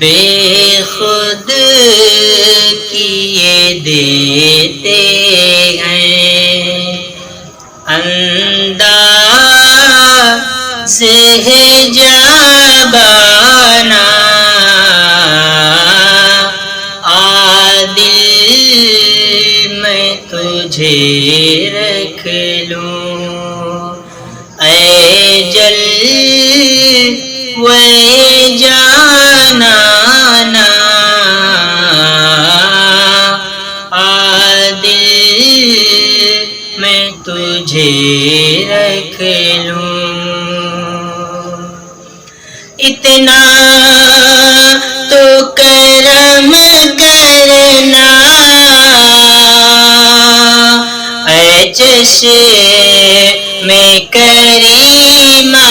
بے خود کیے دیتے ہیں انداز ہے جبانہ عادل میں تجھے رکھ لوں اے جلوے جانانا عادل میں تجھے رکھ لوں اتنا تو کرم کرنا اے چشم کریمانہ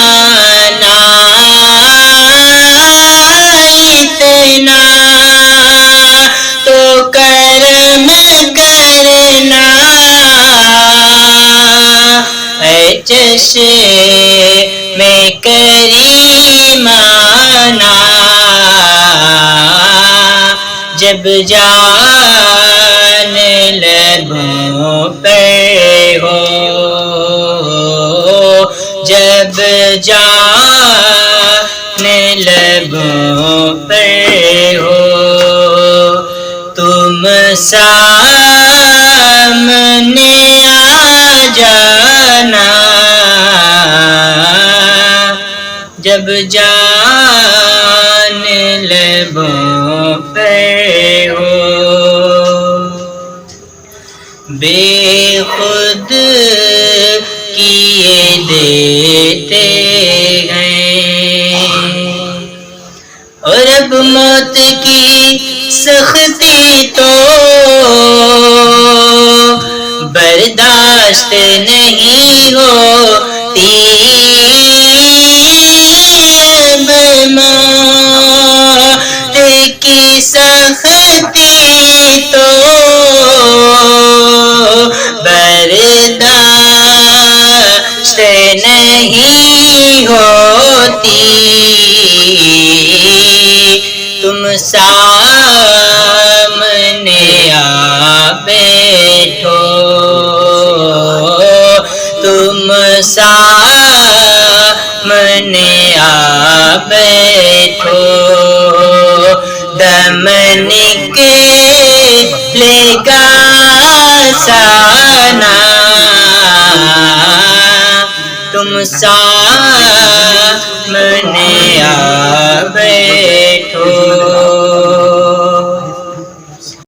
اتنا تو کرم کرنا اے چشم کریمانہ جب جان لبوں پہ ہو جب جان لبوں پہ ہو تم سامنے آ جانا جب جان لبوں پہ ہو بے خود کیے دیتے ہیں اور اب موت کی سختی تو برداشت نہیں ہوتی موت کی سختی تو برداشت نہیں ہوتی تم سامنے آ بیٹھو تم سامنے آ بیٹھو دم نکلے گا سانا تم